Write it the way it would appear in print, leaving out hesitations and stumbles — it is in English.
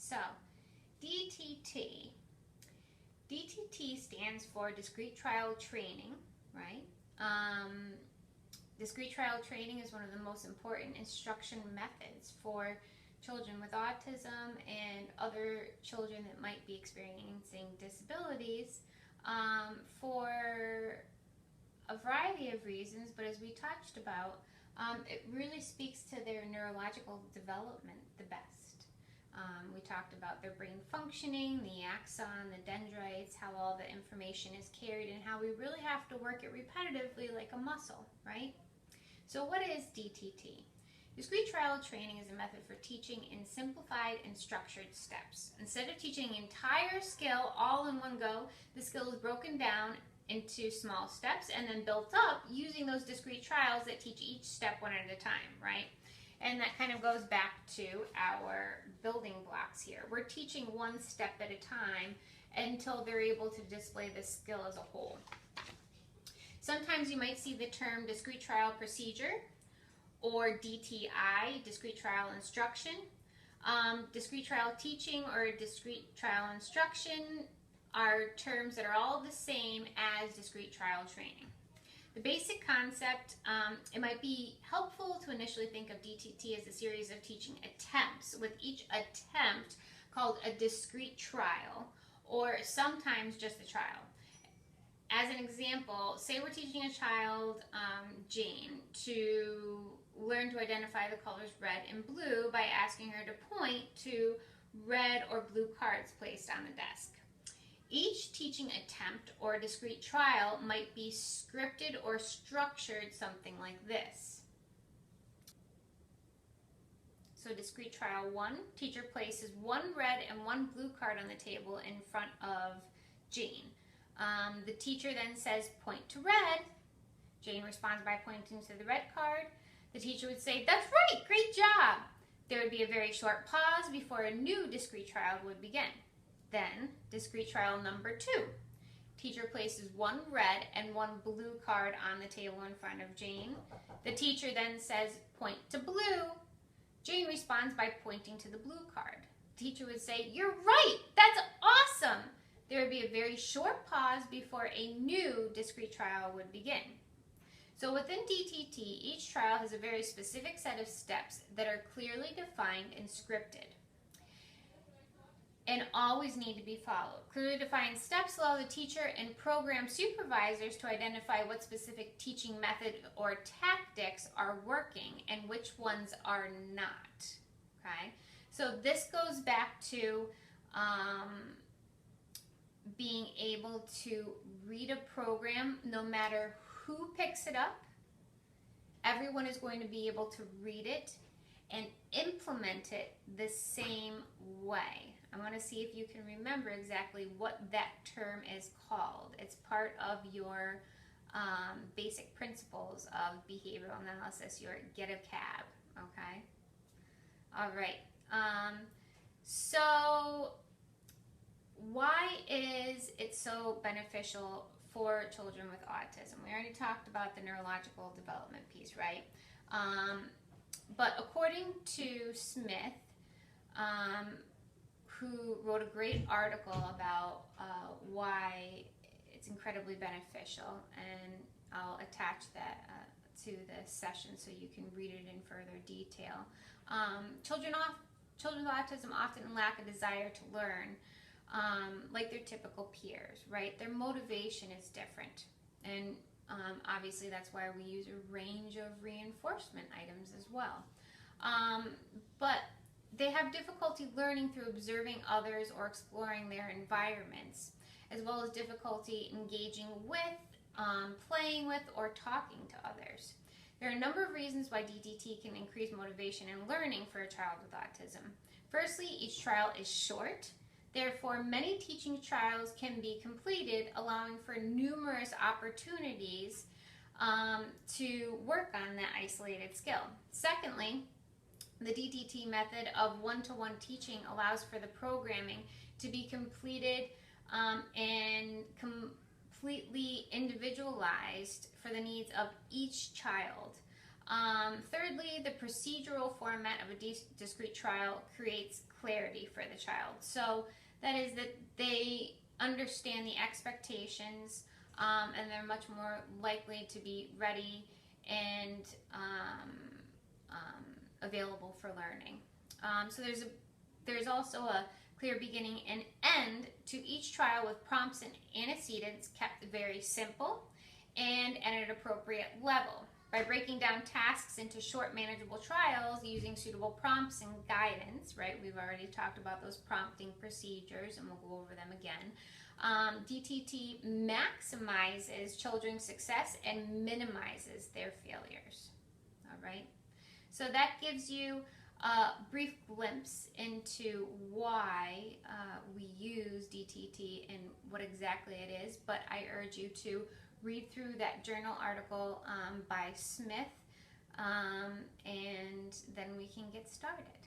So, DTT. DTT stands for Discrete Trial Training, right? Discrete Trial Training is one of the most important instruction methods for children with autism and other children that might be experiencing disabilities for a variety of reasons, but as we touched about, it really speaks to their neurological development the best. We talked about their brain functioning, the axon, the dendrites, how all the information is carried, and how we really have to work it repetitively like a muscle, right? So what is DTT? Discrete trial training is a method for teaching in simplified and structured steps. Instead of teaching an entire skill all in one go, the skill is broken down into small steps and then built up using those discrete trials that teach each step one at a time, right? And that kind of goes back to our building blocks here. We're teaching one step at a time until they're able to display the skill as a whole. Sometimes you might see the term discrete trial procedure or DTI, discrete trial instruction. Discrete trial teaching or discrete trial instruction are terms that are all the same as discrete trial training. The basic concept, it might be helpful to initially think of DTT as a series of teaching attempts, with each attempt called a discrete trial, or sometimes just a trial. As an example, say we're teaching a child, Jane, to learn to identify the colors red and blue by asking her to point to red or blue cards placed on the desk. Each teaching attempt or discrete trial might be scripted or structured something like this. So discrete trial 1, teacher places one red and one blue card on the table in front of Jane. The teacher then says, point to red. Jane responds by pointing to the red card. The teacher would say, that's right, great job. There would be a very short pause before a new discrete trial would begin. Then, discrete trial number 2. Teacher places one red and one blue card on the table in front of Jane. The teacher then says, point to blue. Jane responds by pointing to the blue card. The teacher would say, you're right, that's awesome. There would be a very short pause before a new discrete trial would begin. So within DTT, each trial has a very specific set of steps that are clearly defined and scripted, and always need to be followed. Clearly defined steps allow the teacher and program supervisors to identify what specific teaching method or tactics are working and which ones are not. Okay, so this goes back to being able to read a program. No matter who picks it up, everyone is going to be able to read it and implement it the same way. I want to see if you can remember exactly what that term is called. It's part of your basic principles of behavioral analysis, your get a cab, okay? All right, so why is it so beneficial for children with autism? We already talked about the neurological development piece, right? But according to Smith, who wrote a great article about why it's incredibly beneficial, and I'll attach that to the session so you can read it in further detail. Children with autism often lack a desire to learn like their typical peers, right? Their motivation is different, and obviously that's why we use a range of reinforcement items as well. But they have difficulty learning through observing others or exploring their environments, as well as difficulty engaging with, playing with, or talking to others. There are a number of reasons why DTT can increase motivation and learning for a child with autism. Firstly, each trial is short. Therefore, many teaching trials can be completed, allowing for numerous opportunities to work on that isolated skill. Secondly, the DTT method of one-to-one teaching allows for the programming to be completed and completely individualized for the needs of each child. Thirdly, the procedural format of a discrete trial creates clarity for the child. So that is that they understand the expectations, and they're much more likely to be ready and available for learning. So there's also a clear beginning and end to each trial, with prompts and antecedents kept very simple and at an appropriate level. By breaking down tasks into short, manageable trials using suitable prompts and guidance, right? We've already talked about those prompting procedures, and we'll go over them again. DTT maximizes children's success and minimizes their failures. All right? So that gives you a brief glimpse into why we use DTT and what exactly it is, but I urge you to read through that journal article by Smith, and then we can get started.